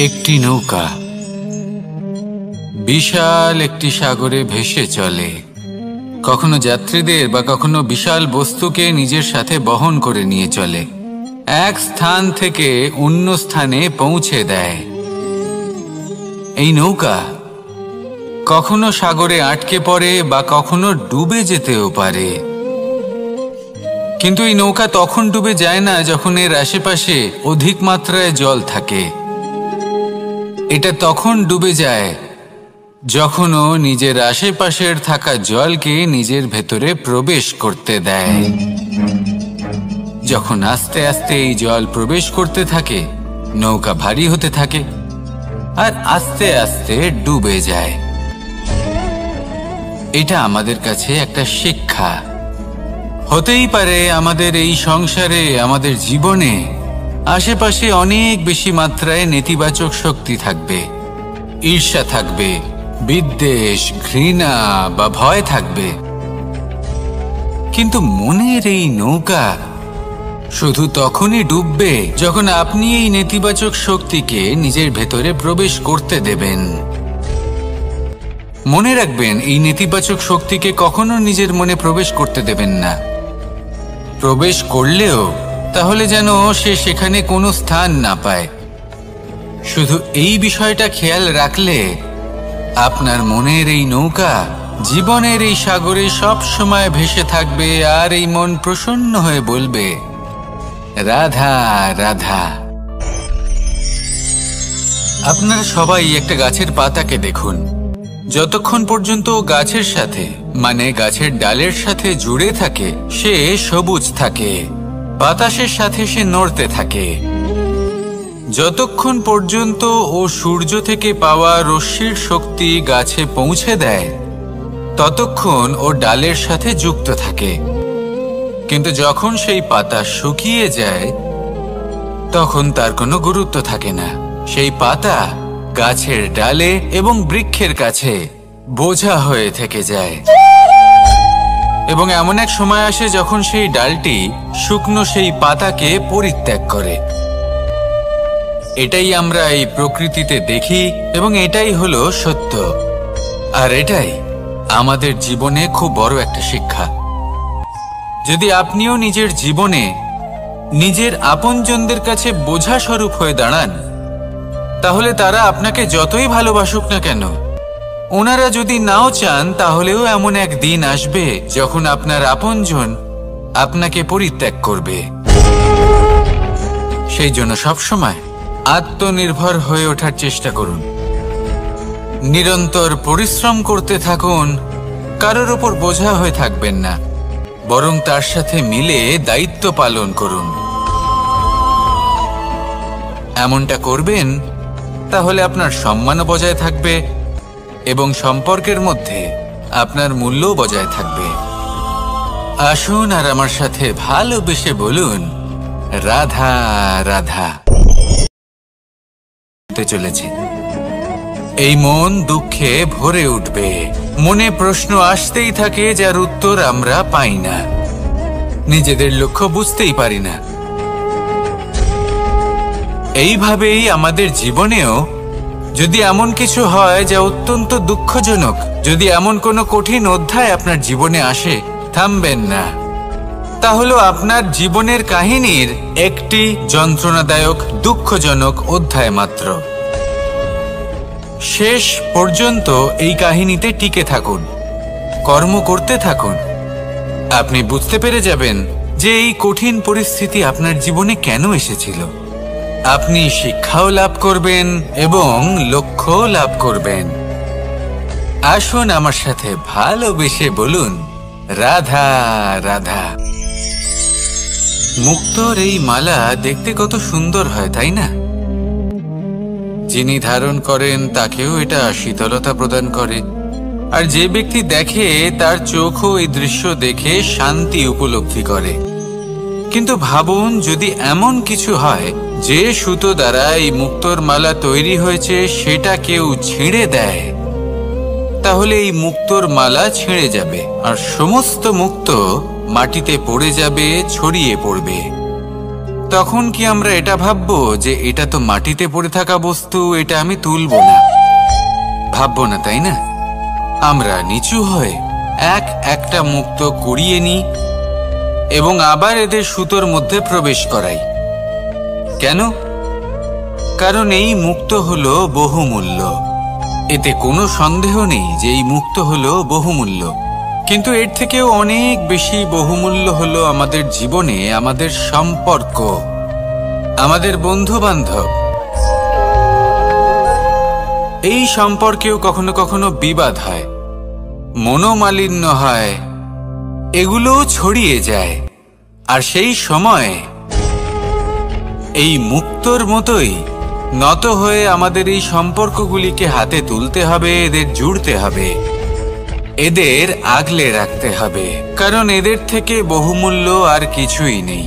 একটি নৌকা বিশাল একটি সাগরে ভেসে চলে। কখনো যাত্রীদের বা কখনো বিশাল বস্তুকে নিজের সাথে বহন করে নিয়ে চলে, এক স্থান থেকে অন্য স্থানে পৌঁছে দেয়। এই নৌকা কখনো সাগরে আটকে পড়ে বা কখনো ডুবে যেতেও পারে, কিন্তু এই নৌকা তখন ডুবে যায় না যখন এর আশেপাশে অধিক মাত্রায় জল থাকে। এটা তখন ডুবে যায় যখন ও নিজের আশেপাশের থাকা জলকে নিজের ভেতরে প্রবেশ করতে দেয়। যখন আস্তে আস্তে এই জল প্রবেশ করতে থাকে, নৌকা ভারী হতে থাকে আর আস্তে আস্তে ডুবে যায়। এটা আমাদের কাছে একটা শিক্ষা। হতেই পারে আমাদের এই সংসারে, আমাদের জীবনে আশেপাশে অনেক বেশি মাত্রায় নেতিবাচক শক্তি থাকবে, ঈর্ষা থাকবে, বিদ্বেষ, ঘৃণা বা ভয় থাকবে, কিন্তু মনের এই নৌকা শুধু তখনই ডুববে যখন আপনি এই নেতিবাচক শক্তিকে নিজের ভেতরে প্রবেশ করতে দেবেন। মনে রাখবেন, এই নেতিবাচক শক্তিকে কখনো নিজের মনে প্রবেশ করতে দেবেন না। প্রবেশ করলেও তাহলে যেন সে সেখানে কোনো স্থান না পায়। শুধু এই বিষয়টা খেয়াল রাখলে আপনার মনের এই নৌকা জীবনের এই সাগরে সব সময় ভেসে থাকবে, আর এই মন প্রসন্ন হয়ে বলবে, রাধা রাধা। আপনারা সবাই একটা গাছের পাতাকে দেখুন। যতক্ষণ পর্যন্ত গাছের সাথে, মানে গাছের ডালের সাথে জুড়ে থাকে, সে সবুজ থাকে, বাতাসের সাথে সে নড়তে থাকে। যতক্ষণ পর্যন্ত ও সূর্য থেকে পাওয়া রশ্মির শক্তি গাছে পৌঁছে দেয়, ততক্ষণ ও ডালের সাথে যুক্ত থাকে। কিন্তু যখন সেই পাতা শুকিয়ে যায়, তখন তার কোনো গুরুত্ব থাকে না। সেই পাতা গাছের ডালে এবং বৃক্ষের কাছে বোঝা হয়ে থেকে যায়। এবং এমন এক সময় আসে যখন সেই ডালটি শুকনো সেই পাতাকে পরিত্যাগ করে। এটাই আমরা এই প্রকৃতিতে দেখি এবং এটাই হলো সত্য। আর এটাই আমাদের জীবনে খুব বড় একটা শিক্ষা। যদি আপনিও নিজের জীবনে নিজের আপনজনদের কাছে বোঝা স্বরূপ হয়ে দাঁড়ান, তাহলে তারা আপনাকে যতই ভালোবাসুক না কেন, ওনারা যদি নাও চান, তাহলেও এমন এক দিন আসবে যখন আপনার আপনজন আপনাকে পরিত্যাগ করবে। সেই জন্য সবসময় আত্মনির্ভর হয়ে ওঠার চেষ্টা করুন, নিরন্তর পরিশ্রম করতে থাকুন, কারোর ওপর বোঝা হয়ে থাকবেন না, বরং তার সাথে মিলে দায়িত্ব পালন করুন। এমনটা করবেন, তাহলে আপনার সম্মানও বজায় থাকবে এবং সম্পর্কের মধ্যে আপনার মূল্যও বজায় থাকবে। আসুন আর আমার সাথে ভালোবেসে বলুন, রাধা রাধা। চলেছে এই মন দুঃখে ভরে উঠবে, মনে প্রশ্ন আসতেই থাকে যার উত্তর আমরা পাই না, নিজেদের লক্ষ্য বুঝতেই পারি না। এইভাবেই আমাদের জীবনেও যদি এমন কিছু হয় যা অত্যন্ত দুঃখজনক, যদি এমন কোনো কঠিন অধ্যায় আপনার জীবনে আসে, থামবেন না। তা হলো আপনার জীবনের কাহিনীর একটি যন্ত্রণাদায়ক, দুঃখজনক অধ্যায় মাত্র। শেষ পর্যন্ত এই কাহিনীতে টিকে থাকুন, কর্ম করতে থাকুন। আপনি বুঝতে পেরে যাবেন যে এই কঠিন পরিস্থিতি আপনার জীবনে কেন এসেছিল। আপনি শিক্ষাও লাভ করবেন এবং লক্ষ্যও লাভ করবেন। আসুন আমার সাথে ভালোবেসে বলুন, রাধা রাধা। মুক্তোর এই মালা দেখতে কত সুন্দর হয়, তাই না? যিনি ধারণ করেন তাকেও এটা শীতলতা প্রদান করে, আর যে ব্যক্তি দেখে তার চোখও এই দৃশ্য দেখে শান্তি উপলব্ধি করে। কিন্তু ভাবুন, যদি এমন কিছু হয় যে সুতো দ্বারা এই মুক্তোর মালা তৈরি হয়েছে সেটা কেউ ছিঁড়ে দেয়, তাহলে এই মুক্তোর মালা ছিঁড়ে যাবে আর সমস্ত মুক্তো মাটিতে পড়ে যাবে, ছড়িয়ে পড়বে। তখন কি আমরা এটা ভাববো যে এটা তো মাটিতে পড়ে থাকা বস্তু, এটা আমি তুলব না? ভাববো না, তাই না? আমরা নিচু হয়ে একটা মুক্তো কুড়িয়ে নিই এবং আবার এদের সুতোর মধ্যে প্রবেশ করাই। কেন? কারণ এই মুক্তো হলো বহুমূল্য। এতে কোনো সন্দেহ নেই যে এই মুক্তো হলো বহুমূল্য। কিন্তু এর থেকেও অনেক বেশি বহুমূল্য হলো আমাদের জীবনে আমাদের সম্পর্ক, আমাদের বন্ধু বান্ধব। এই সম্পর্কেও কখনো কখনো বিবাদ হয়, মনোমালিন্য হয়, এগুলোও ছড়িয়ে যায়। আর সেই সময় এই মুক্তোর মতোই নত হয়ে আমাদের এই সম্পর্কগুলিকে হাতে তুলতে হবে, এদের জুড়তে হবে, এদের আগলে রাখতে হবে, কারণ এদের থেকে বহুমূল্য আর কিছুই নেই।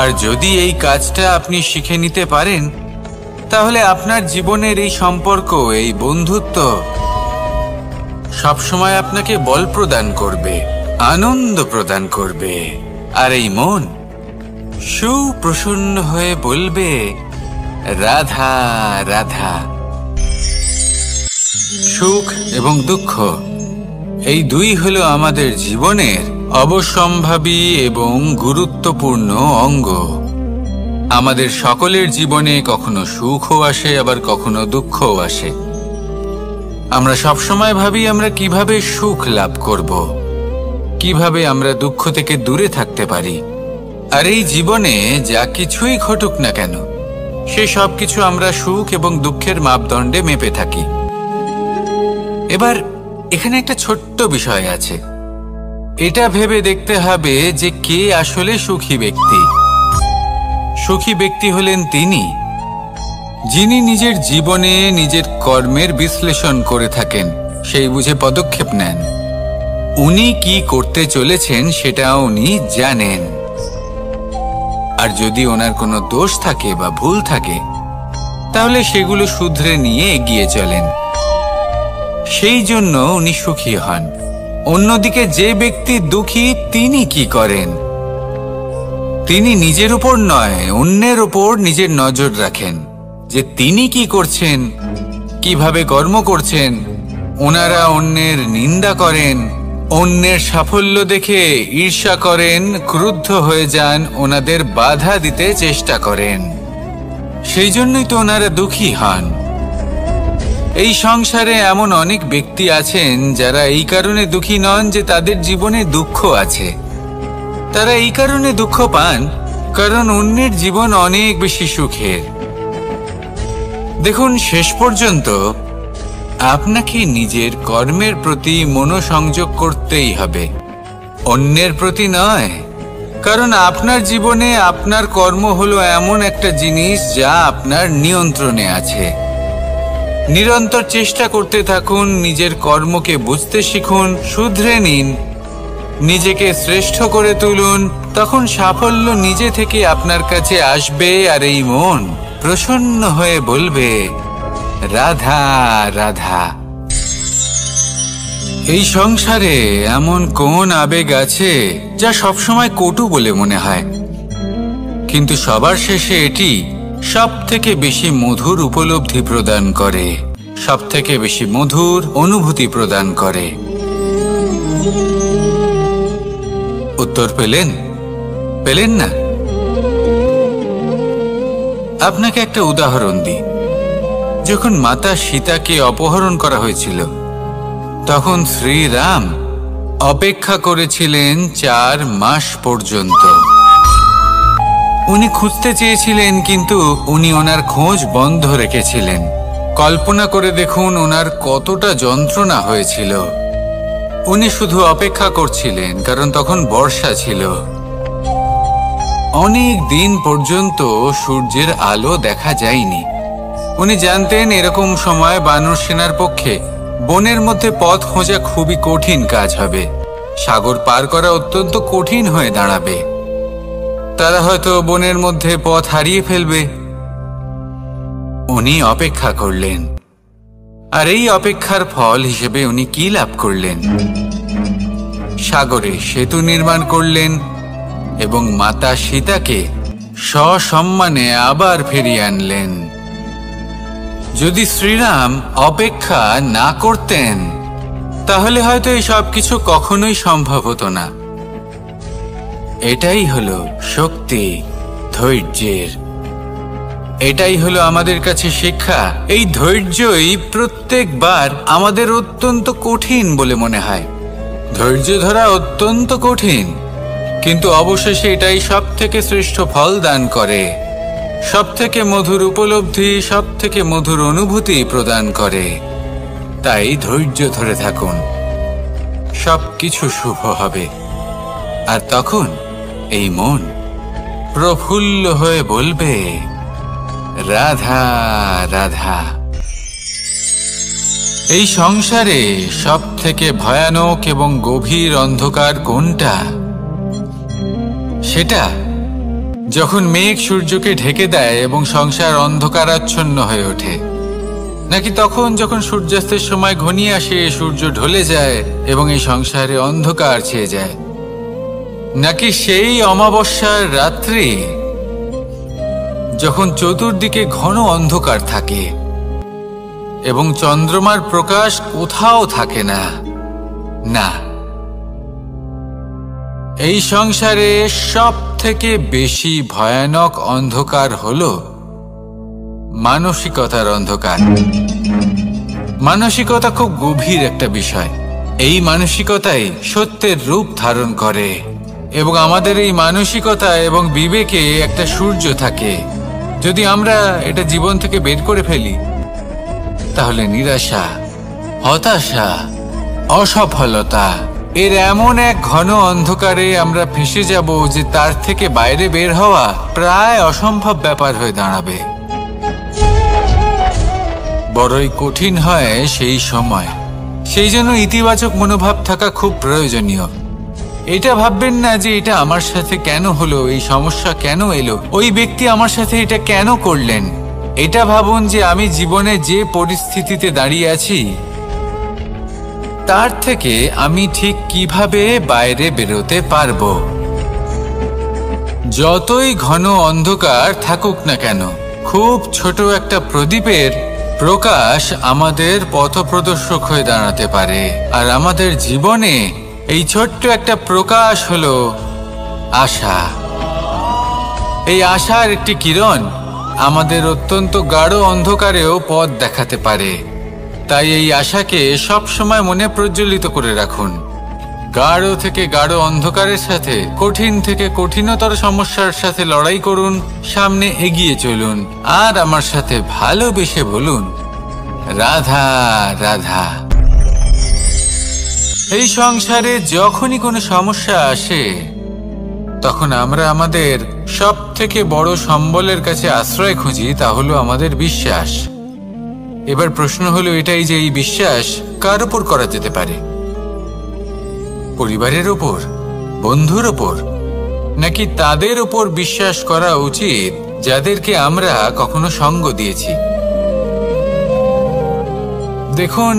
আর যদি এই কাজটা আপনি শিখে নিতে পারেন, তাহলে আপনার জীবনের এই সম্পর্ক, এই বন্ধুত্ব সবসময় আপনাকে বল প্রদান করবে, আনন্দ প্রদান করবে। আর এই মন সুপ্রসন্ন হয়ে বলবে, রাধা রাধা। সুখ এবং দুঃখ এই দুই হলো আমাদের জীবনের অবশ্যম্ভাবী এবং গুরুত্বপূর্ণ অঙ্গ। আমাদের সকলের জীবনে কখনো সুখও আসে, আবার কখনো দুঃখও আসে। আমরা সবসময় ভাবি আমরা কিভাবে সুখ লাভ করব, কিভাবে আমরা দুঃখ থেকে দূরে থাকতে পারি। আর এই জীবনে যা কিছুই ঘটুক না কেন, সে সব কিছু আমরা সুখ এবং দুঃখের মাপদণ্ডে মেপে থাকি। এবার এখানে একটা ছোট্ট বিষয় আছে, এটা ভেবে দেখতে হবে যে কে আসলে সুখী ব্যক্তি। সুখী ব্যক্তি হলেন তিনি যিনি নিজের জীবনে নিজের কর্মের বিশ্লেষণ করে থাকেন, সেই বুঝে পদক্ষেপ নেন। উনি কি করতে চলেছেন সেটা উনি জানেন। আর যদি ওনার কোনো দোষ থাকে বা ভুল থাকে, তাহলে সেগুলো শুধরে নিয়ে এগিয়ে চলেন। সেই জন্য উনি সুখী হন। অন্যদিকে যে ব্যক্তি দুঃখী, তিনি কি করেন? তিনি নিজের উপর নয়, অন্যের উপর নিজের নজর রাখেন যে তিনি কি করছেন, কিভাবে কর্ম করছেন। ওনারা অন্যের নিন্দা করেন, অন্যের সাফল্য দেখে ঈর্ষা করেন, ক্রুদ্ধ হয়ে যান, ওনাদের বাধা দিতে চেষ্টা করেন। সেই জন্যই তো ওনারা দুঃখী হন। এই সংসারে এমন অনেক ব্যক্তি আছেন যারা এই কারণে দুঃখী নন যে তাদের জীবনে দুঃখ আছে। তারা এই কারণে দুঃখ পান কারণ অন্যের জীবন অনেক বেশি সুখের। দেখুন, শেষ পর্যন্ত আপনাকে নিজের কর্মের প্রতি মনোসংযোগ করতেই হবে, অন্যের প্রতি নয়। কারণ আপনার জীবনে আপনার কর্ম হলো এমন একটা জিনিস যা আপনার নিয়ন্ত্রণে আছে। নিরন্তর চেষ্টা করতে থাকুন, নিজের কর্মকে বুঝতে শিখুন, শুধরে নিন, নিজেকে শ্রেষ্ঠ করে তুলুন। তখন সাফল্য নিজে থেকে আপনার কাছে আসবে। আর এই মন প্রসন্ন হয়ে বলবে, রাধা রাধা। এই সংসারে এমন কোন আবেগ আছে যা সবসময় কটু বলে মনে হয়, কিন্তু সবার শেষে এটি সব থেকে বেশি মধুর উপলব্ধি প্রদান করে, সব থেকে বেশি মধুর অনুভূতি প্রদান করে। উত্তর পেলেন না? আপনাকে একটা উদাহরণ দিই। যখন মাতা সীতাকে অপহরণ করা হয়েছিল, তখন শ্রীরাম অপেক্ষা করেছিলেন 4 মাস পর্যন্ত। উনি খুঁজতে চেয়েছিলেন, কিন্তু উনি ওনার খোঁজ বন্ধ রেখেছিলেন। কল্পনা করে দেখুন ওনার কতটা যন্ত্রণা হয়েছিল। উনি শুধু অপেক্ষা করছিলেন, কারণ তখন বর্ষা ছিল। অনেক দিন পর্যন্ত সূর্যের আলো দেখা যায়নি। উনি জানতেন এরকম সময় বানর সেনার পক্ষে বনের মধ্যে পথ খোঁজা খুবই কঠিন কাজ হবে। সাগর পার করা অত্যন্ত কঠিন হয়ে দাঁড়াবে। তারা হয়তো বনের মধ্যে পথ হারিয়ে ফেলবে। উনি অপেক্ষা করলেন, আর এই অপেক্ষার ফল হিসেবে উনি কি লাভ করলেন? সাগরে সেতু নির্মাণ করলেন, এবং মাতা সীতাকে সসম্মানে আবার ফিরিয়ে আনলেন। যদি শ্রীরাম অপেক্ষা না করতেন তাহলে হয়তো এই সব কিছু কখনোই সম্ভব হতো না। এটাই হলো শক্তি ধৈর্যের। এটাই হলো আমাদের কাছে শিক্ষা। এই ধৈর্যই প্রত্যেকবার আমাদের অত্যন্ত কঠিন বলে মনে হয়। ধৈর্য ধরা অত্যন্ত কঠিন, কিন্তু অবশেষে এটাই সব থেকে শ্রেষ্ঠ ফল দান করে, সব থেকে মধুর উপলব্ধি, সব থেকে মধুর অনুভূতি প্রদান করে। তাই ধৈর্য ধরে থাকুন, সব কিছু শুভ হবে। আর তখন এই মন প্রফুল্ল হয়ে বলবে, রাধা রাধা। এই সংসারে সব থেকে ভয়ানক এবং গভীর অন্ধকার কোনটা? সেটা যখন মেঘ সূর্যকে ঢেকে দেয় এবং সংসার অন্ধকারাচ্ছন্ন হয়ে ওঠে, নাকি তখন যখন সূর্যাস্তের সময় ঘনিয়ে আসে, সূর্য ঢলে যায় এবং এই সংসারে অন্ধকার ছেয়ে যায়, নাকি সেই অমাবস্যার রাত্রি যখন চতুর্দিকে ঘন অন্ধকার থাকে এবং চন্দ্রমার প্রকাশ কোথাও থাকে না? না, এই সংসারে সব থেকে বেশি ভয়ানক অন্ধকার হলো মানসিকতার অন্ধকার। মানসিকতা খুব গভীর একটা বিষয়। এই মানসিকতাই সত্যের রূপ ধারণ করে এবং আমাদের এই মানসিকতা এবং বিবেকে একটা সূর্য থাকে। যদি আমরা এটা জীবন থেকে বের করে ফেলি তাহলে নিরাশা, হতাশা, অসফলতা এর এমন এক ঘন অন্ধকারে আমরা ফেঁসে যাব যে তার থেকে বাইরে বের হওয়া প্রায় অসম্ভব ব্যাপার হয়ে দাঁড়াবে। বড়ই কঠিন হয় সেই সময়। সেই জন্য ইতিবাচক মনোভাব থাকা খুব প্রয়োজনীয়। এটা ভাববেন না যে এটা আমার সাথে কেন হলো, এই সমস্যা কেন এলো, ওই ব্যক্তি আমার সাথে এটা কেন করলেন। এটা ভাবুন যে আমি জীবনে যে পরিস্থিতিতে দাঁড়িয়ে আছি তার থেকে আমি ঠিক কিভাবে বাইরে বেরোতে পারবো। যতই ঘন অন্ধকার থাকুক না কেন, খুব ছোট একটা প্রদীপের প্রকাশ আমাদের পথপ্রদর্শক হয়ে দাঁড়াতে পারে। আর আমাদের জীবনে এই ছোট্ট একটা প্রকাশ হলো আশা। এই আশার একটি কিরণ আমাদের অত্যন্ত গাঢ় অন্ধকারেও পথ দেখাতে পারে। তাই এই আশাকে সবসময় মনে প্রজ্বলিত করে রাখুন। গাঢ় থেকে গাঢ় অন্ধকারের সাথে, কঠিন থেকে কঠিনতর সমস্যার সাথে লড়াই করুন, সামনে এগিয়ে চলুন, আর আমার সাথে ভালোবেসে বলুন, রাধা রাধা। এই সংসারে যখনই কোনো সমস্যা আসে তখন আমরা আমাদের সব থেকে বড় সম্বলের কাছে আশ্রয় খুঁজি, তা হলো আমাদের বিশ্বাস। এবার প্রশ্ন হলো এটাই যে এই বিশ্বাস কার উপর করা যেতে পারে? পরিবারের ওপর, বন্ধুর ওপর, নাকি তাদের ওপর বিশ্বাস করা উচিত যাদেরকে আমরা কখনো সঙ্গ দিয়েছি? দেখুন,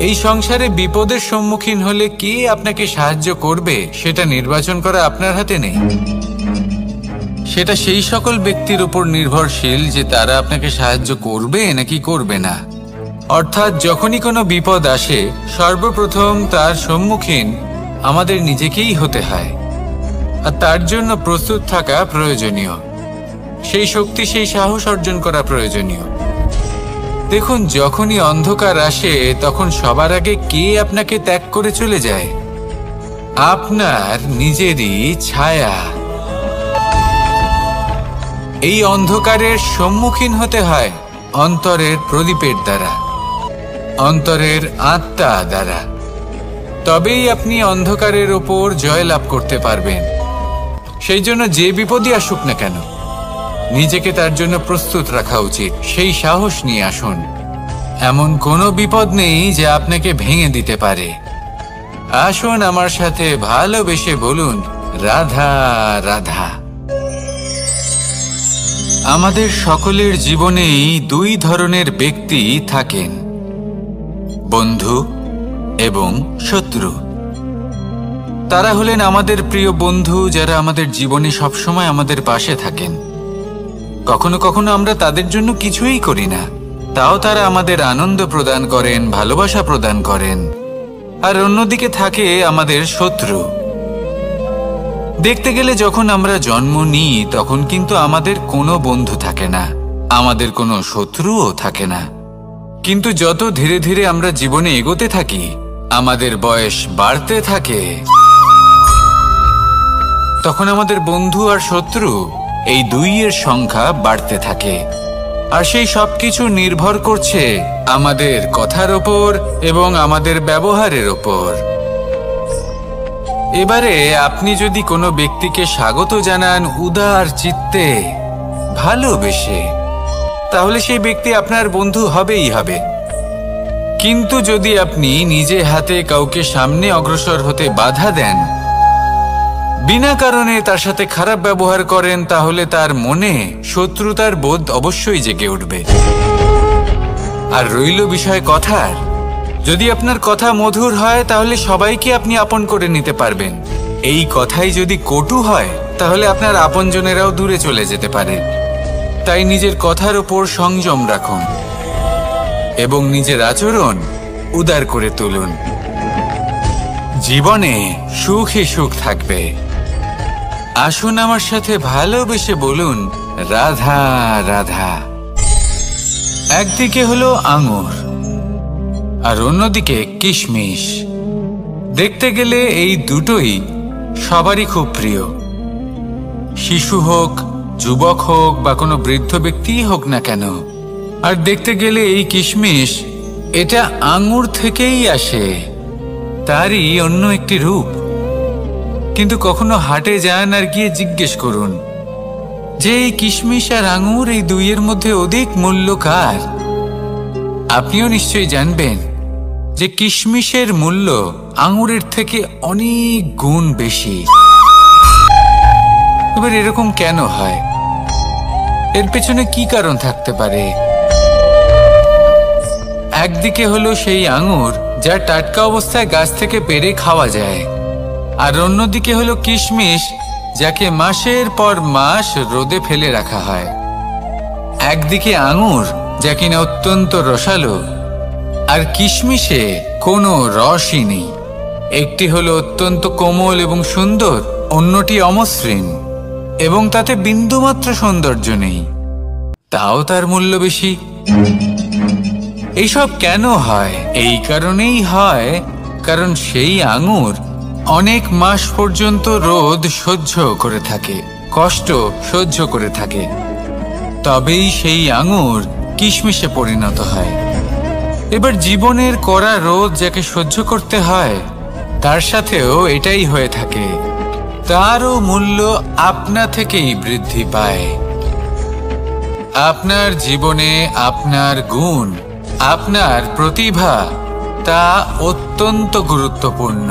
এই সংসারে বিপদের সম্মুখীন হলে কে আপনাকে সাহায্য করবে সেটা নির্বাচন করা আপনার হাতে নেই। সেটা সেই সকল ব্যক্তির উপর নির্ভরশীল যে তারা আপনাকে সাহায্য করবে নাকি করবে না। অর্থাৎ যখনই কোনো বিপদ আসে সর্বপ্রথম তার সম্মুখীন আমাদের নিজেকেই হতে হয়, আর তার জন্য প্রস্তুত থাকা প্রয়োজনীয়। সেই শক্তি, সেই সাহস অর্জন করা প্রয়োজনীয়। দেখুন, যখনই অন্ধকার আসে তখন সবার আগে কে আপনাকে ত্যাগ করে চলে যায়? আপনার নিজেরই ছায়া। এই অন্ধকারের সম্মুখীন হতে হয় অন্তরের প্রদীপের দ্বারা, অন্তরের আত্মা দ্বারা। তবেই আপনি অন্ধকারের ওপর জয়লাভ করতে পারবেন। সেই জন্য যে বিপদই আসুক না কেন, নিজেকে তার জন্য প্রস্তুত রাখা উচিত। সেই সাহস নিয়ে আসুন। এমন কোনো বিপদ নেই যে আপনাকে ভেঙে দিতে পারে। আসুন আমার সাথে ভালোবেসে বলুন, রাধা রাধা। আমাদের সকলের জীবনেই দুই ধরনের ব্যক্তি থাকেন, বন্ধু এবং শত্রু। তারা হলেন আমাদের প্রিয় বন্ধু, যারা আমাদের জীবনে সবসময় আমাদের পাশে থাকেন। কখনো কখনো আমরা তাদের জন্য কিছুই করি না, তাও তারা আমাদের আনন্দ প্রদান করেন, ভালোবাসা প্রদান করেন। আর অন্যদিকে থাকে আমাদের শত্রু। দেখতে গেলে যখন আমরা জন্ম নিই তখন কিন্তু আমাদের কোনো বন্ধু থাকে না, আমাদের কোনো শত্রুও থাকে না। কিন্তু যত ধীরে ধীরে আমরা জীবনে এগোতে থাকি, আমাদের বয়স বাড়তে থাকে, তখন আমাদের বন্ধু আর শত্রু এই দুইয়ের সংখ্যা বাড়তে থাকে। আর সেই সবকিছু নির্ভর করছে আমাদের কথার ওপর এবং আমাদের ব্যবহারের ওপর। এবারে আপনি যদি কোনো ব্যক্তিকে স্বাগত জানান উদার চিত্তে, ভালোবেসে, তাহলে সেই ব্যক্তি আপনার বন্ধু হবেই হবে। কিন্তু যদি আপনি নিজে হাতে কাউকে সামনে অগ্রসর হতে বাধা দেন, বিনা কারণে তার সাথে খারাপ ব্যবহার করেন, তাহলে তার মনে শত্রুতার বোধ অবশ্যই জেগে উঠবে। আর রইল বিষয় কথার, যদি আপনার কথা মধুর হয় তাহলে সবাইকে আপনি আপন করে নিতে পারবেন। এই কথাই যদি কটু হয় তাহলে আপনার আপনজনেরাও দূরে চলে যেতে পারে। তাই নিজের কথার ওপর সংযম রাখুন এবং নিজের আচরণ উদার করে তুলুন। জীবনে সুখই সুখ থাকবে। আসুন আমার সাথে ভালোবেসে বলুন রাধা রাধা। একদিকে হলো আঙুর আর অন্যদিকে কিশমিশ। দেখতে গেলে এই দুটোই সবারই খুব প্রিয়। শিশু হোক, যুবক হোক বা কোনো বৃদ্ধ ব্যক্তিই হোক না কেন। আর দেখতে গেলে এই কিশমিশ, এটা আঙুর থেকেই আসে, তারই অন্য একটি রূপ। কিন্তু কখনো হাটে যান আর গিয়ে জিজ্ঞেস করুন যে এই কিশমিশ আর আঙুর এই দুইয়ের মধ্যে অধিক মূল্য কার? আপনিও নিশ্চয়ই জানবেন যে কিশমিশের মূল্য আঙুরের থেকে অনেক গুণ বেশি। এবার এরকম কেন হয়? এর পেছনে কি কারণ থাকতে পারে? একদিকে হলো সেই আঙুর যা টাটকা অবস্থায় গাছ থেকে পেড়ে খাওয়া যায়, আর অন্যদিকে হলো কিশমিশ যাকে মাসের পর মাস রোদে ফেলে রাখা হয়। একদিকে আঙুর যা কিনা অত্যন্ত রসালো, আর কিশমিশে কোনো রসই নেই। একটি হলো অত্যন্ত কোমল এবং সুন্দর, অন্যটি অমসৃণ এবং তাতে বিন্দুমাত্র সৌন্দর্য নেই, তাও তার মূল্য বেশি। এইসব কেন হয়? এই কারণেই হয় কারণ সেই আঙুর অনেক মাস পর্যন্ত রোদ সহ্য করে থাকে, কষ্ট সহ্য করে থাকে, তবেই সেই আঙুর কিশমিশে পরিণত হয়। এবার জীবনের কড়া রোদ যাকে সহ্য করতে হয়, তার সাথেও এটাই হয়ে থাকে। তারও মূল্য আপনা থেকেই বৃদ্ধি পায়। আপনার জীবনে আপনার গুণ, আপনার প্রতিভা, তা অত্যন্ত গুরুত্বপূর্ণ।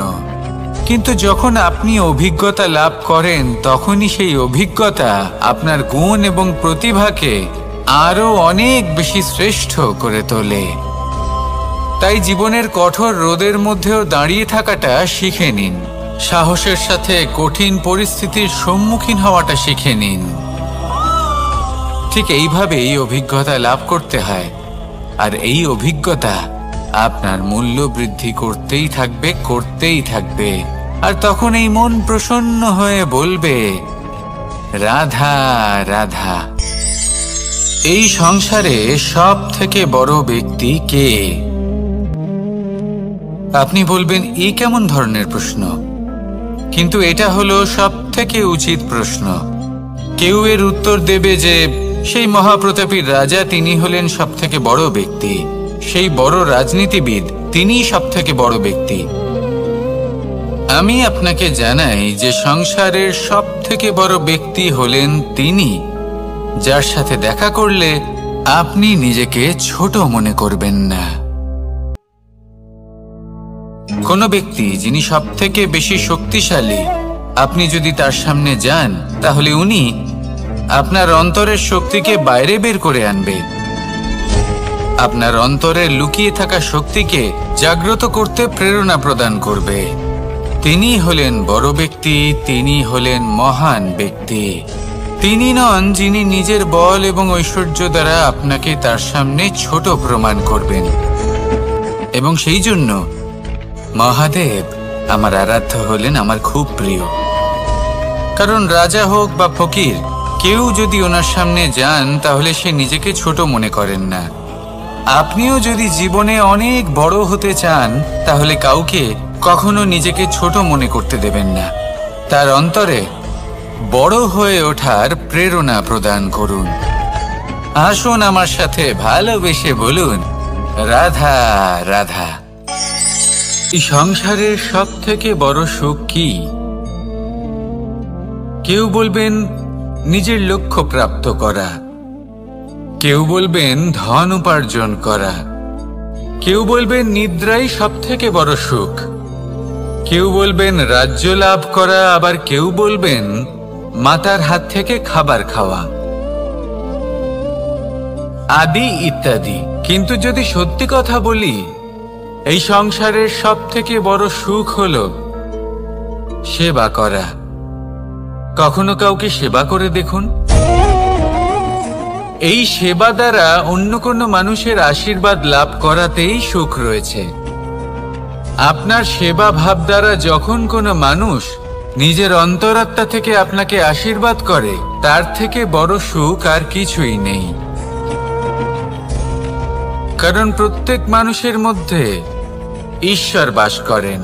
কিন্তু যখন আপনি অভিজ্ঞতা লাভ করেন তখনই সেই অভিজ্ঞতা আপনার গুণ এবং প্রতিভাকে আরো অনেক বেশি শ্রেষ্ঠ করে তোলে। তাই জীবনের কঠোর রোদের মধ্যেও দাঁড়িয়ে থাকাটা শিখে নিন। সাহসের সাথে কঠিন পরিস্থিতির সম্মুখীন হওয়াটা শিখে নিন। ঠিক এইভাবেই অভিজ্ঞতা লাভ করতে হয়, আর এই অভিজ্ঞতা আপনার মূল্য বৃদ্ধি করতেই থাকবে, করতেই থাকবে। আর তখন এই মন প্রসন্ন হয়ে বলবে রাধা রাধা। এই সংসারে সব থেকে বড় ব্যক্তি কে? আপনি বলবেন এই কেমন ধরনের প্রশ্ন? কিন্তু এটা হলো সব থেকে উচিত প্রশ্ন। কেউ এর উত্তর দেবে যে সেই মহাপ্রতাপী রাজা, তিনি হলেন সব থেকে বড় ব্যক্তি, সেই বড় রাজনীতিবিদ, তিনিই সব থেকে বড় ব্যক্তি। আমি আপনাকে জানাই যে সংসারের সব থেকে বড় ব্যক্তি হলেন তিনি, যার সাথে দেখা করলে আপনি নিজেকে ছোট মনে করবেন না। কোনো ব্যক্তি যিনি সব থেকে বেশি শক্তিশালী, আপনি যদি তার সামনে যান তাহলে উনি আপনার অন্তরের শক্তিকে বাইরে বের করে আনবে, আপনার অন্তরে লুকিয়ে থাকা শক্তিকে জাগ্রত করতে প্রেরণা প্রদান করবে। তিনি হলেন বড় ব্যক্তি, তিনি হলেন মহান ব্যক্তি। তিনি নন যিনি নিজের বল এবং ঐশ্বর্য দ্বারা আপনাকে তার সামনে ছোট প্রমাণ করবেন। এবং সেই জন্য মহাদেব আমার আরাধ্য হলেন আমার খুব প্রিয়। কারণ রাজা হোক বা ফকির, কেউ যদি ওনার সামনে যান তাহলে সে নিজেকে ছোট মনে করেন না। আপনিও যদি জীবনে অনেক বড় হতে চান তাহলে কাউকে কখনো নিজেকে ছোট মনে করতে দেবেন না। তার অন্তরে বড় হয়ে ওঠার প্রেরণা প্রদান করুন। আসুন আমার সাথে ভালোবেসে বলুন, রাধা রাধা। এই সংসারের সব থেকে বড় সুখ কি? কেউ বলবেন নিজের লক্ষ্য প্রাপ্ত করা, কেউ বলবেন ধন উপার্জন করা, কেউ বলবেন নিদ্রাই সব থেকে বড় সুখ, কেউ বলবেন রাজ্য লাভ করা, আবার কেউ বলবেন মাতার হাত থেকে খাবার খাওয়া, আদি ইত্যাদি। কিন্তু যদি সত্যি কথা বলি, এই সংসারের সব থেকে বড় সুখ হলো সেবা করা। কখনো কাউকে সেবা করে দেখুন। এই সেবা দ্বারা অন্য কোনো মানুষের আশীর্বাদ লাভ করাতেই সুখ রয়েছে। আপনার সেবা ভাব দ্বারা যখন কোনো মানুষ নিজের অন্তরাত্মা থেকে আপনাকে আশীর্বাদ করে, তার থেকে বড় সুখ আর কিছুই নেই। কারণ প্রত্যেক মানুষের মধ্যে ঈশ্বর বাস করেন।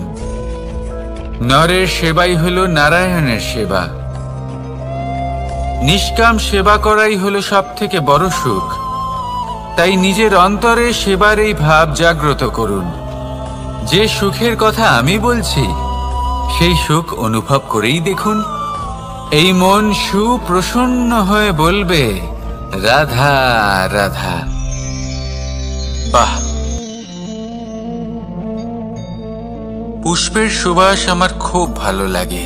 নরের সেবাই হলো নারায়ণের সেবা। নিষ্কাম সেবা করাই হলো সব থেকে বড় সুখ। তাই নিজের অন্তরে সেবার এই ভাব জাগ্রত করুন। যে সুখের কথা আমি বলছি সেই সুখ অনুভব করেই দেখুন। এই মন সুপ্রসন্ন হয়ে বলবে, রাধা রাধা। বাহ! পুষ্পের সুবাস আমার খুব ভালো লাগে।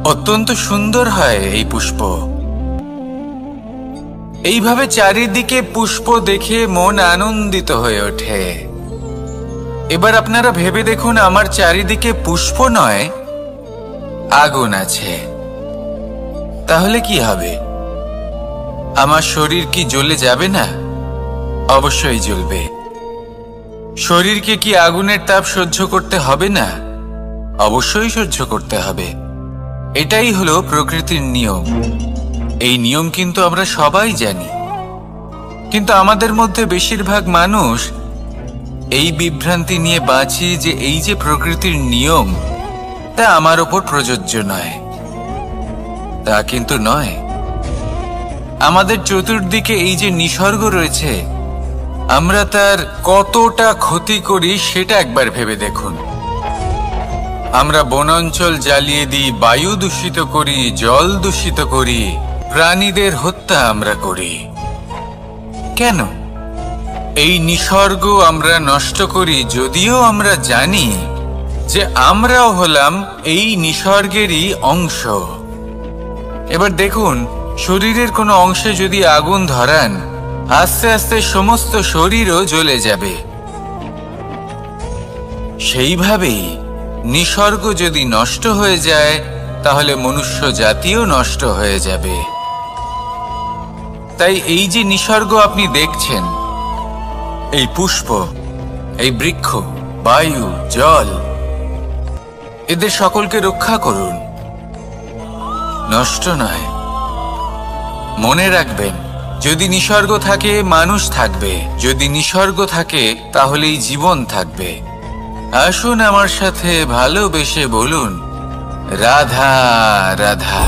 অত্যন্ত সুন্দর হয় এই পুষ্প। এইভাবে চারিদিকে পুষ্প দেখে মন আনন্দিত হয়ে ওঠে। এবার আপনারা ভেবে দেখুন, আমার চারিদিকে পুষ্প নয়, আগুন আছে। তাহলে কি হবে? আমার শরীর কি জ্বলে যাবে না? অবশ্যই জ্বলবে। শরীরকে কি আগুনের তাপ সহ্য করতে হবে না? অবশ্যই সহ্য করতে হবে। এটাই হলো প্রকৃতির নিয়ম। এই নিয়ম কিন্তু আমরা সবাই জানি, কিন্তু আমাদের মধ্যে বেশিরভাগ মানুষ এই বিভ্রান্তি নিয়ে বাঁচি যে এই যে প্রকৃতির নিয়ম, তা আমার ওপর প্রযোজ্য নয়। তা কিন্তু নয়। আমাদের চতুর্দিকে এই যে নিসর্গ রয়েছে, আমরা তার কতটা ক্ষতি করি সেটা একবার ভেবে দেখুন। আমরা বনাঞ্চল জ্বালিয়ে দিই, বায়ু দূষিত করি, জল দূষিত করি, প্রাণীদের হত্যা আমরা করি। কেন? এই নিসর্গ আমরা নষ্ট করি, যদিও আমরা জানি যে আমরাও হলাম এই নিসর্গেরই অংশ। এবার দেখুন, শরীরের কোনো অংশে যদি আগুন ধরান, আস্তে আস্তে সমস্ত শরীরও জ্বলে যাবে। সেইভাবেই নিসর্গ যদি নষ্ট হয়ে যায়, তাহলে মনুষ্য জাতিও নষ্ট হয়ে যাবে। তাই এই যে নিসর্গ আপনি দেখছেন, এই পুষ্প, এই বৃক্ষ, বায়ু, জল, এদের সকলকে রক্ষা করুন, নষ্ট নয়। মনে রাখবেন, যদি নিসর্গ থাকে মানুষ থাকবে, যদি নিসর্গ থাকে তাহলেই জীবন থাকবে। আসুন আমার সাথে ভালোবেসে বলুন, রাধা রাধা।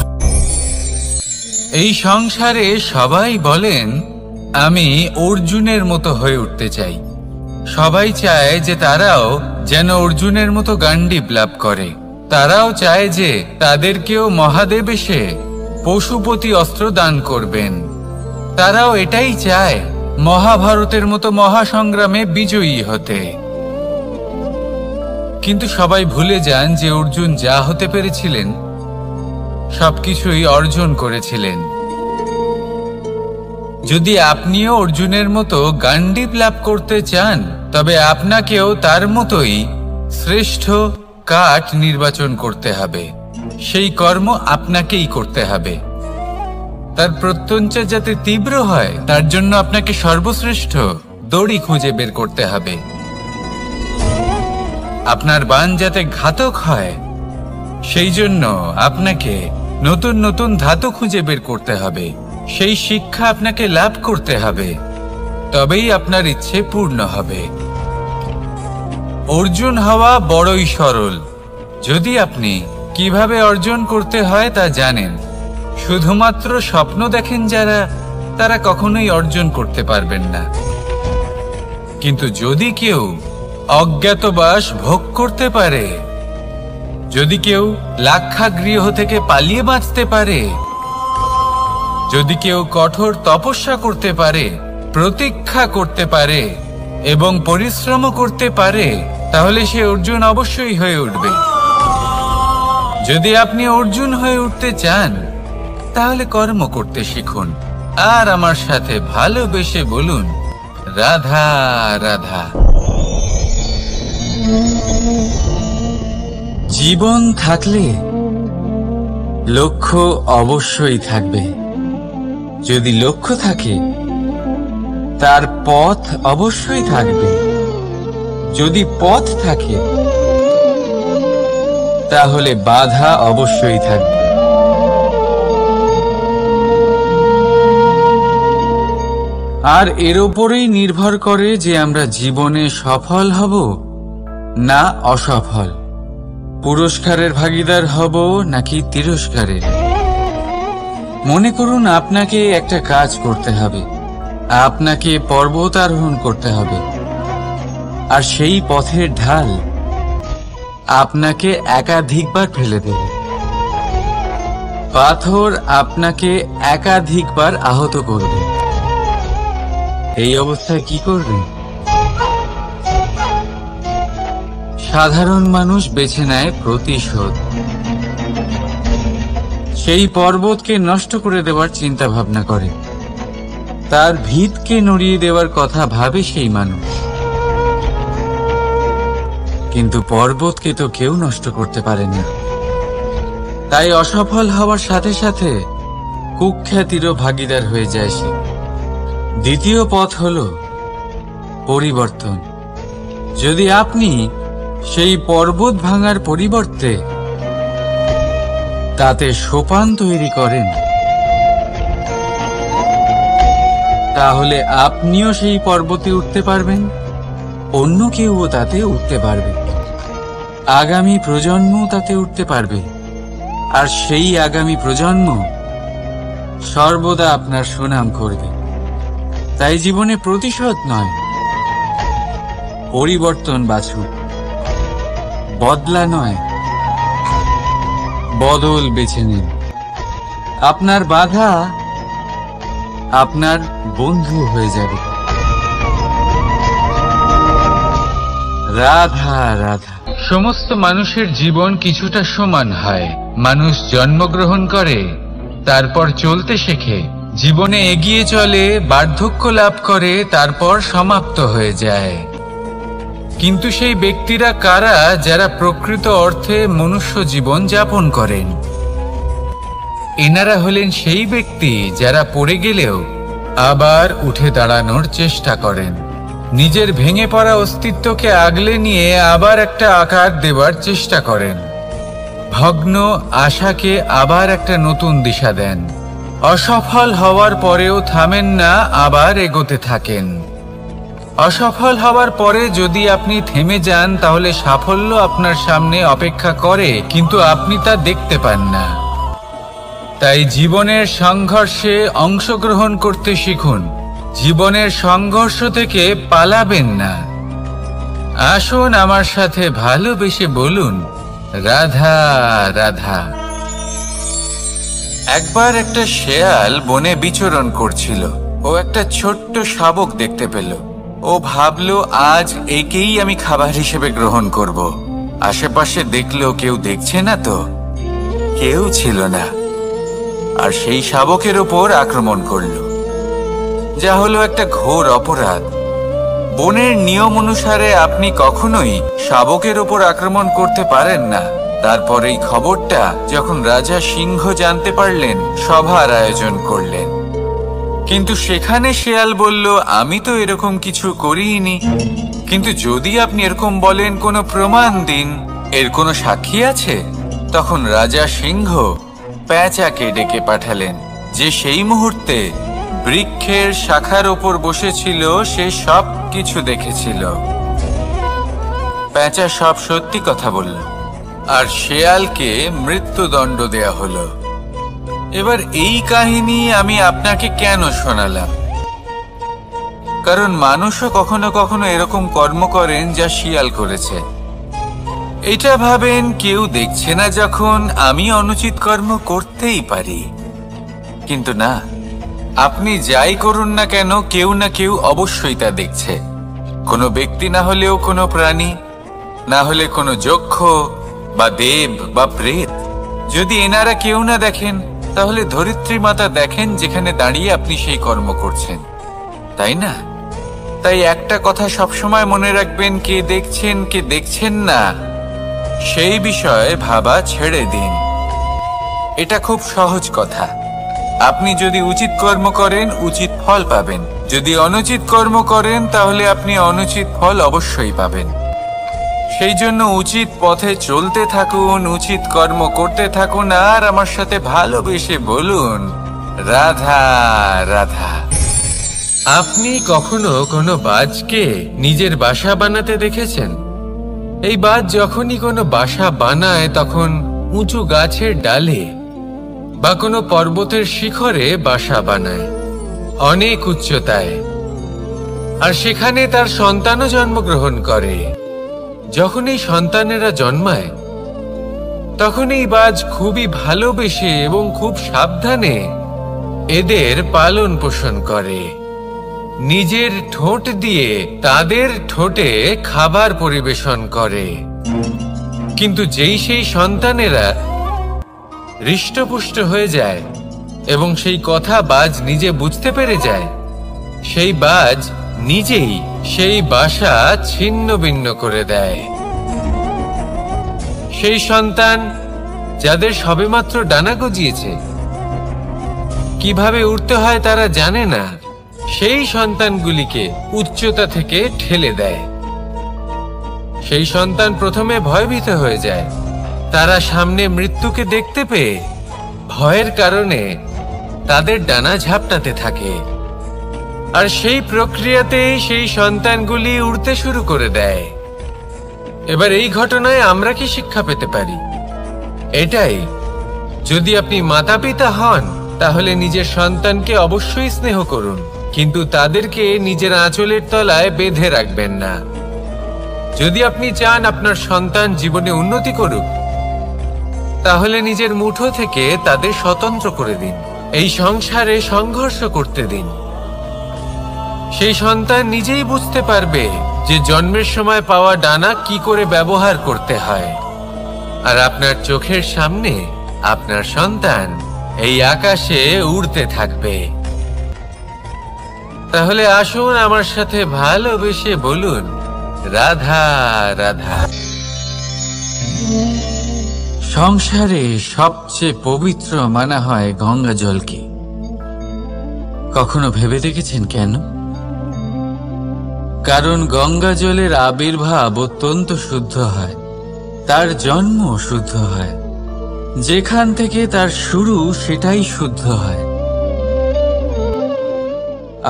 এই সংসারে সবাই বলেন আমি অর্জুনের মতো হয়ে উঠতে চাই। সবাই চায় যে তারাও যেন অর্জুনের মতো গান্ডীব লাভ করে। তারাও চায় যে তাদেরকেও মহাদেব এসে পশুপতি অস্ত্র দান করবেন। তারাও এটাই চায় মহাভারতের মতো মহাসংগ্রামে বিজয়ী হতে। কিন্তু সবাই ভুলে যান যে অর্জুন যা হতে পেরেছিলেন সবকিছুই অর্জন করেছিলেন। যদি আপনিও অর্জুনের মতো গান্ডীব লাভ করতে চান, তবে আপনাকেও তার মতোই শ্রেষ্ঠ কাঠ নির্বাচন করতে হবে, সেই কর্ম আপনাকেই করতে হবে। তার প্রত্যঞ্চা যাতে তীব্র হয় তার জন্য আপনাকে সর্বশ্রেষ্ঠ দড়ি খুঁজে বের করতে হবে। আপনার বাণ যাতে ঘাতক হয় সেই জন্য আপনাকে নতুন নতুন ধাতু খুঁজে বের করতে হবে। সেই শিক্ষা আপনাকে লাভ করতে হবে, তবেই আপনার ইচ্ছে পূর্ণ হবে। অর্জুন হওয়া বড়ই সরল, যদি আপনি কিভাবে অর্জন করতে হয় তা জানেন। শুধুমাত্র স্বপ্ন দেখেন যারা, তারা কখনোই অর্জন করতে পারবেন না। কিন্তু যদি কেউ অজ্ঞাতবাস ভোগ করতে পারে, যদি কেউ লাক্ষাগৃহ থেকে পালিয়ে বাঁচতে পারে, যদি কেউ কঠোর তপস্যা করতে পারে, প্রতীক্ষা করতে পারে এবং পরিশ্রম করতে পারে, তাহলে সে অর্জুন অবশ্যই হয়ে উঠবে। যদি আপনি অর্জুন হয়ে উঠতে চান তাহলে কর্ম করতে শিখুন আর আমার সাথে ভালোবেসে বলুন, রাধা রাধা। জীবন থাকলে লক্ষ্য অবশ্যই থাকবে। যদি লক্ষ্য থাকে তার পথ অবশ্যই থাকবে। যদি পথ থাকে তাহলে বাধা অবশ্যই থাকবে। আর এর উপরেই নির্ভর করে যে আমরা জীবনে সফল হব না অসফল, পুরস্কারের ভাগীদার হব নাকি তিরস্কারের। মনে করুন আপনাকে একটা কাজ করতে হবে, আপনাকে পর্বত আরোহণ করতে হবে, আর সেই পথের ঢাল আপনাকে একাধিকবার ফেলে দেবে। পাথর আপনাকে একাধিকবার আহত করবে। এই অবস্থায় কি করবেন? সাধারণ মানুষ বেছে নেয় প্রতিশোধ। সেই পর্বতকে নষ্ট করে দেওয়ার চিন্তা ভাবনা করে, তার ভিতকে নড়িয়ে দেওয়ার কথা ভাবে সেই মানুষ। কিন্তু পর্বতকে তো কেউ নষ্ট করতে পারে না। তাই অসফল হওয়ার সাথে সাথে কুখ্যাতিরও ভাগীদার হয়ে যায় সে। দ্বিতীয় পথ হল পরিবর্তন। যদি আপনি সেই পর্বত ভাঙার পরিবর্তে তাতে সোপান তৈরি করেন, তাহলে আপনিও সেই পর্বতে উঠতে পারবেন, অন্য কেউও তাতে উঠতে পারবে, আগামী প্রজন্ম তাতে উঠতে পারবে, আর সেই আগামী প্রজন্ম সর্বদা আপনার সুনাম করবে। তাই জীবনে প্রতিশোধ নয়, পরিবর্তন বাছুন। বদলা নয়, বদল বেছে নিন। আপনার বাধা আপনার বন্ধু হয়ে যাবে। রাধা রাধা। সমস্ত মানুষের জীবন কিছুটা সমান হয়। মানুষ জন্মগ্রহণ করে, তারপর চলতে শেখে, জীবনে এগিয়ে চলে, বার্ধক্য লাভ করে, তারপর সমাপ্ত হয়ে যায়। কিন্তু সেই ব্যক্তিরা কারা যারা প্রকৃত অর্থে মনুষ্য জীবন যাপন করেন? এনারা হলেন সেই ব্যক্তি যারা পড়ে গেলেও আবার উঠে দাঁড়ানোর চেষ্টা করেন, নিজের ভেঙে পড়া অস্তিত্বকে আগলে নিয়ে আবার একটা আকার দেবার চেষ্টা করেন, ভগ্ন আশাকে আবার একটা নতুন দিশা দেন। অসফল হওয়ার পরেও থামেন না, আবার এগোতে থাকেন। অসফল হওয়ার পরে যদি আপনি থেমে যান তাহলে সাফল্য আপনার সামনে অপেক্ষা করে, কিন্তু আপনি তা দেখতে পান না। তাই জীবনের সংঘর্ষে অংশগ্রহণ করতে শিখুন। জীবনের সংঘর্ষ থেকে পালাবেন না। আসুন আমার সাথে ভালোবেসে বলুন, রাধা রাধা। একবার একটা শেয়াল বনে বিচরণ করছিল। ও একটা ছোট্ট শাবক দেখতে পেল। ও ভাবলো, আজ একেই আমি খাবার হিসেবে গ্রহণ করব। আশেপাশে দেখলো কেউ দেখছে না তো, কেউ ছিল না। আর সেই শাবকের ওপর আক্রমণ করলো, যা হলো একটা ঘোর অপরাধ। বনের নিয়ম অনুসারে আপনি কখনোই শাবকের ওপর আক্রমণ করতে পারেন না। তারপর এই খবরটা যখন রাজা সিংহ জানতে পারলেন, সভার আয়োজন করলেন। কিন্তু সেখানে শেয়াল বলল, আমি তো এরকম কিছু করিনি। কিন্তু যদি আপনি এরকম বলেন, কোনো প্রমাণ দিন, এর কোনো সাক্ষী আছে? তখন রাজা সিংহ পেঁচাকে ডেকে পাঠালেন, যে সেই মুহূর্তে বৃক্ষের শাখার ওপর বসেছিল, সে সব কিছু দেখেছিল। পেঁচা সব সত্যি কথা বলল, আর শেয়ালকে মৃত্যুদণ্ড দেয়া হলো। এবার এই কাহিনী আমি আপনাকে কেন শোনালাম? কারণ মানুষও কখনো কখনো এরকম কর্ম করেন যা শিয়াল করেছে। এটা ভাবেন কেউ দেখছে না যখন, আমি অনুচিত কর্ম করতেই পারি। কিন্তু না, আপনি যাই করুন না কেন, কেউ না কেউ অবশ্যই তা দেখছে। কোনো ব্যক্তি না হলেও কোনো প্রাণী, না হলে কোনো যক্ষ বা দেব বা প্রেত। যদি এনারা কেউ না দেখেন, তাহলে ধরিত্রী মাতা দেখেন, যেখানে দাঁড়িয়ে আপনি সেই কর্ম করছেন, তাই না? তাই একটা কথা সবসময় মনে রাখবেন, কে দেখছেন কে দেখছেন না সেই বিষয়ে ভাবা ছেড়ে দিন। এটা খুব সহজ কথা। আপনি যদি উচিত কর্ম করেন, উচিত ফল পাবেন। যদি অনুচিত কর্ম করেন, তাহলে আপনি অনুচিত ফল অবশ্যই পাবেন। সেই জন্য উচিত পথে চলতে থাকুন, উচিত কর্ম করতে থাকুন, আর আমার সাথে ভালোবেসে বলুন, রাধা রাধা। আপনি কখনো কোনো বাজকে নিজের বাসা বানাতে দেখেছেন? এই বাজ যখনই কোনো বাসা বানায়, তখন উঁচু গাছের ডালে বা কোনো পর্বতের শিখরে বাসা বানায়, অনেক উচ্চতায়। আর সেখানে তার সন্তানও জন্মগ্রহণ করে। যখন এই সন্তানেরা জন্মায়, তখন এই বাজ খুবই ভালোবেসে এবং খুব সাবধানে এদের পালন পোষণ করে। নিজের ঠোঁট দিয়ে তাদের ঠোঁটে খাবার পরিবেশন করে। কিন্তু যেই সেই সন্তানেরা হৃষ্টপুষ্ট হয়ে যায় এবং সেই কথা বাজ নিজে বুঝতে পেরে যায়, সেই বাজ নিজেই সেই বাসা ছিন্ন ভিন্ন করে দেয়। সেই সন্তান যাদের সবেমাত্র ডানা গজিয়েছে, কিভাবে উড়তে হয় তারা জানে না, সেই সন্তানগুলিকে উচ্চতা থেকে ঠেলে দেয়। সেই সন্তান প্রথমে ভয়ভীত হয়ে যায়। তারা সামনে মৃত্যুকে দেখতে পেয়ে ভয়ের কারণে তাদের ডানা ঝাপটাতে থাকে। আর সেই প্রক্রিয়াতেই সেই সন্তানগুলি উড়তে শুরু করে দেয়। এবার এই ঘটনায় আমরা কি শিক্ষা পেতে পারি? এটাই, যদি আপনি মাতা পিতা হন, তাহলে নিজের সন্তানকে অবশ্যই স্নেহ করুন, কিন্তু তাদেরকে নিজের আঁচলের তলায় বেঁধে রাখবেন না। যদি আপনি চান আপনার সন্তান জীবনে উন্নতি করুক, তাহলে নিজের মুঠো থেকে তাদের স্বতন্ত্র করে দিন। এই সংসারে সংঘর্ষ করতে দিন। সেই সন্তান নিজেই বুঝতে পারবে যে জন্মের সময় পাওয়া ডানা কি করে ব্যবহার করতে হয়। আর আপনার চোখের সামনে আপনার সন্তান এই আকাশে উড়তে থাকবে। তাহলে আসুন আমার সাথে ভালোবেসে বলুন, রাধা রাধা। সংসারে সবচেয়ে পবিত্র মানা হয় গঙ্গা জলকে। কখনো ভেবে দেখেছেন কেন? কারণ গঙ্গা জলের আবির্ভাব অত্যন্ত শুদ্ধ হয়, তার জন্ম শুদ্ধ হয়, যেখান থেকে তার শুরু সেটাই শুদ্ধ হয়।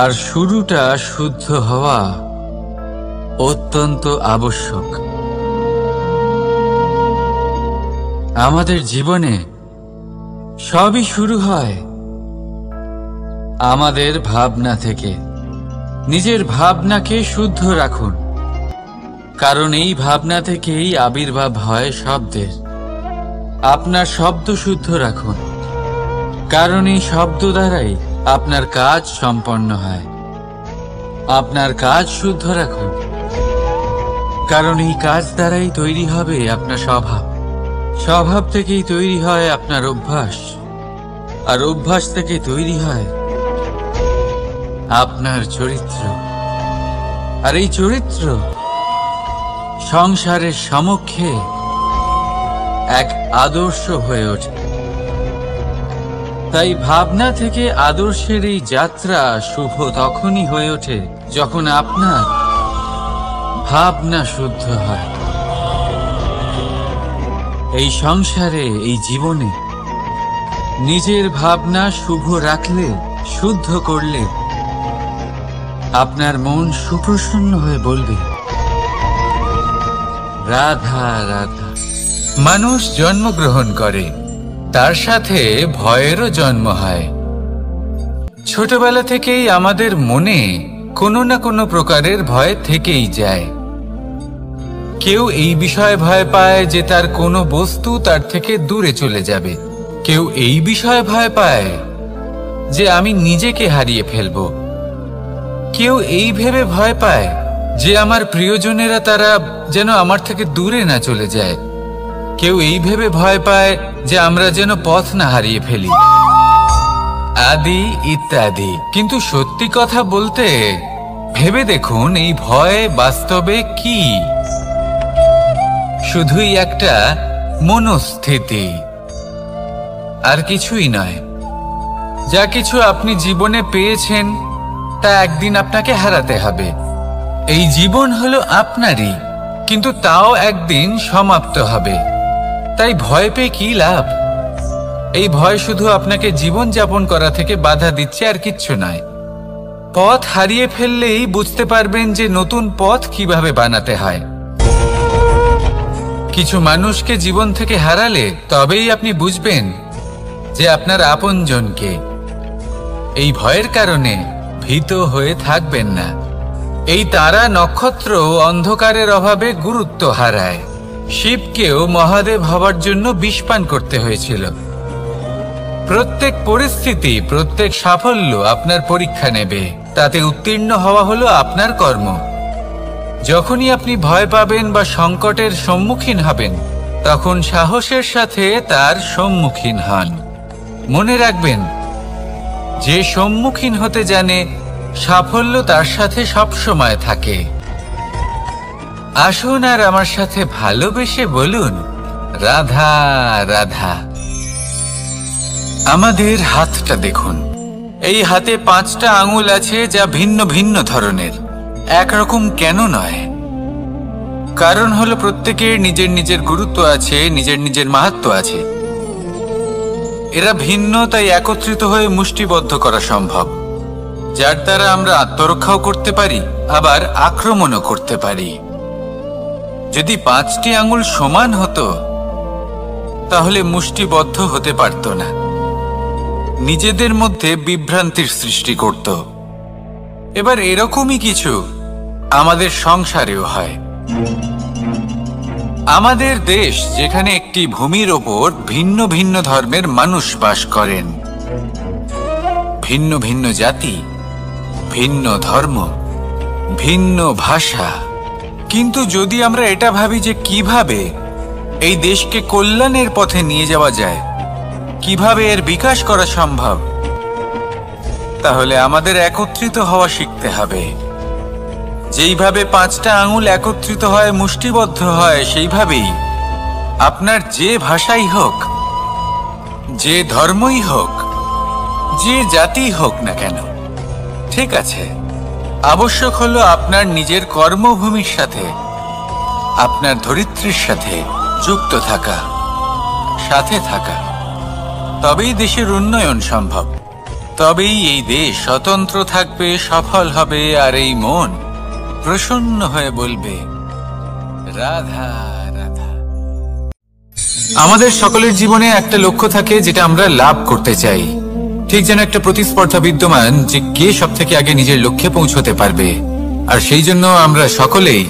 আর শুরুটা শুদ্ধ হওয়া অত্যন্ত আবশ্যক। আমাদের জীবনে সবই শুরু হয় আমাদের ভাবনা থেকে। নিজের ভাবনাকে শুদ্ধ রাখুন, কারণ এই ভাবনা থেকেই আবির্ভাব হয় শব্দের। আপনার শব্দ শুদ্ধ রাখুন, কারণ এই শব্দ দ্বারাই আপনার কাজ সম্পন্ন হয়। আপনার কাজ শুদ্ধ রাখুন, কারণ এই কাজ দ্বারাই তৈরি হবে আপনার স্বভাব। স্বভাব থেকেই তৈরি হয় আপনার অভ্যাস, আর অভ্যাস থেকে তৈরি হয় আপনার চরিত্র। আর এই চরিত্র সংসারের সমক্ষে এক আদর্শ হয়ে ওঠে। তাই ভাবনা থেকে আদর্শের এই যাত্রা শুভ তখনই হয়ে ওঠে যখন আপনার ভাবনা শুদ্ধ হয়। এই সংসারে, এই জীবনে নিজের ভাবনা শুভ রাখলে, শুদ্ধ করলে আপনার মন সুপ্রসন্ন হয়ে বলবে, রাধা রাধা। মানুষ জন্মগ্রহণ করে, তার সাথে ভয়েরও জন্ম হয়। ছোটবেলা থেকেই আমাদের মনে কোনো না কোনো প্রকারের ভয় থেকেই যায়। কেউ এই বিষয়ে ভয় পায় যে তার কোনো বস্তু তার থেকে দূরে চলে যাবে। কেউ এই বিষয়ে ভয় পায় যে আমি নিজেকে হারিয়ে ফেলব। কেউ এই ভেবে ভয় পায় যে আমার প্রিয়জনেরা তারা যেন আমার থেকে দূরে না চলে যায়। কেউ এই ভেবে ভয় পায় যে আমরা যেন পথ না হারিয়ে ফেলি, আদি ইত্যাদি। কিন্তু সত্যি কথা বলতে, ভেবে দেখুন এই ভয় বাস্তবে কি? শুধুই একটা মনস্থিতি, আর কিছুই নয়। যা কিছু আপনি জীবনে পেয়েছেন তা একদিন আপনাকে হারাতে হবে। এই জীবন হলো আপনারই, কিন্তু তাও একদিন সমাপ্ত হবে। তাই ভয় পেয়ে কি লাভ? এই ভয় শুধু আপনাকে জীবন যাপন করা থেকে বাধা দিচ্ছে, আর কিচ্ছু নয়। পথ হারিয়ে ফেললেই বুঝতে পারবেন যে নতুন পথ কিভাবে বানাতে হয়। কিছু মানুষকে জীবন থেকে হারালে তবেই আপনি বুঝবেন যে আপনার আপনজনকে। এই ভয়ের কারণে ভীত হয়ে থাকবেন না। এই তারা নক্ষত্র অন্ধকারের অভাবে গুরুত্ব হারায়। শিবকেও মহাদেব হবার জন্য বিষপান করতে হয়েছিল। প্রত্যেক পরিস্থিতি, প্রত্যেক সাফল্য আপনার পরীক্ষা নেবে। তাতে উত্তীর্ণ হওয়া হলো আপনার কর্ম। যখনই আপনি ভয় পাবেন বা সংকটের সম্মুখীন হবেন, তখন সাহসের সাথে তার সম্মুখীন হন। মনে রাখবেন, যে সম্মুখীন হতে জানে, সাফল্য তার সাথে সবসময় থাকে। আসুন আর আমার সাথে ভালোবেসে বলুন, রাধা রাধা। আমাদের হাতটা দেখুন। এই হাতে 5টা আঙুল আছে, যা ভিন্ন ভিন্ন ধরনের। একরকম কেন নয়? কারণ হলো প্রত্যেকের নিজের নিজের গুরুত্ব আছে, নিজের নিজের মাহাত্ম্য আছে। এরা ভিন্ন, তাই একত্রিত হয়ে মুষ্টিবদ্ধ করা সম্ভব, যার দ্বারা আমরা আত্মরক্ষাও করতে পারি, আবার আক্রমণও করতে পারি। যদি 5টি আঙুল সমান হতো, তাহলে মুষ্টিবদ্ধ হতে পারত না, নিজেদের মধ্যে বিভ্রান্তির সৃষ্টি করত। এবার এরকমই কিছু আমাদের সংসারেও হয়। আমাদের দেশ, যেখানে একটি ভূমির ওপর ভিন্ন ভিন্ন ধর্মের মানুষ বাস করেন, ভিন্ন ভিন্ন জাতি, ভিন্ন ধর্ম, ভিন্ন ভাষা। কিন্তু যদি আমরা এটা ভাবি যে কিভাবে এই দেশকে কল্যাণের পথে নিয়ে যাওয়া যায়, কিভাবে এর বিকাশ করা সম্ভব, তাহলে আমাদের একত্রিত হওয়া শিখতে হবে। যেইভাবে 5টা আঙুল একত্রিত হয়, মুষ্টিবদ্ধ হয়, সেইভাবেই আপনার যে ভাষাই হোক, যে ধর্মই হোক, যে জাতি হোক না কেন, ঠিক আছে, আবশ্যক হলো আপনার নিজের কর্মভূমির সাথে, আপনার ধরিত্রীর সাথে যুক্ত থাকা, সাথে থাকা। তবেই দেশের উন্নয়ন সম্ভব। তবেই এই দেশ স্বতন্ত্র থাকবে, সফল হবে, আর এই মন প্রসন্ন হয়ে বলবে, রাধা রাধা। আমাদের সকলের জীবনে একটা লক্ষ্য থাকে, যেটা আমরা লাভ করতে চাই। ঠিক যেন একটা প্রতিস্পর্ধা বিদ্যমান যে কে সব থেকে আগে নিজের লক্ষ্যে পৌঁছতে পারবে। আর সেই জন্য আমরা সকলেই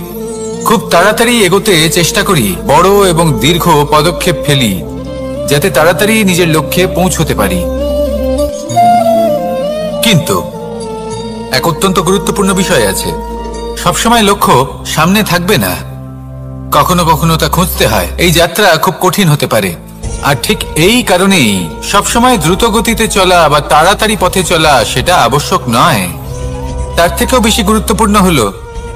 খুব তাড়াতাড়ি এগোতে চেষ্টা করি, বড় এবং দীর্ঘ পদক্ষেপ ফেলি, যাতে তাড়াতাড়ি নিজের লক্ষ্যে পৌঁছতে পারি। কিন্তু এক অত্যন্ত গুরুত্বপূর্ণ বিষয় আছে। সবসময় লক্ষ্য সামনে থাকবে না, কখনো কখনো তা খুঁজতে হয়। এই যাত্রা খুব কঠিন হতে পারে। আর ঠিক এই কারণেই সবসময় দ্রুত গতিতে চলা বা তাড়াতাড়ি পথে চলা সেটা আবশ্যক নয়। তার থেকেও বেশি গুরুত্বপূর্ণ হলো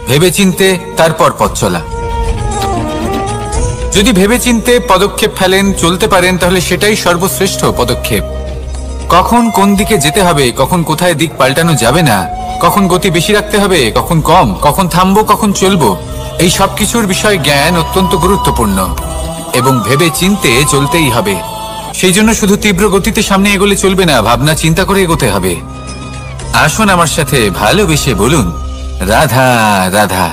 ভেবেচিন্তে তারপর পথ চলা। যদি ভেবেচিন্তে পদক্ষেপ ফেলেন, চলতে পারেন, তাহলে সেটাই সর্বশ্রেষ্ঠ পদক্ষেপ। কখন কোন দিকে যেতে হবে, কখন কোথায় দিক পাল্টানো যাবে না, কখন গতি বেশি রাখতে হবে, কখন কম, কখন থামবো, কখন চলবো, এই সব কিছুর বিষয়ে জ্ঞান অত্যন্ত গুরুত্বপূর্ণ এবং ভেবে চিন্তে চলতেই হবে। সেই জন্য শুধু তীব্র গতিতে সামনে এগোলে চলবে না, ভাবনা চিন্তা করে এগোতে হবে। আসুন আমার সাথে ভালোবেসে বলুন, রাধা রাধা।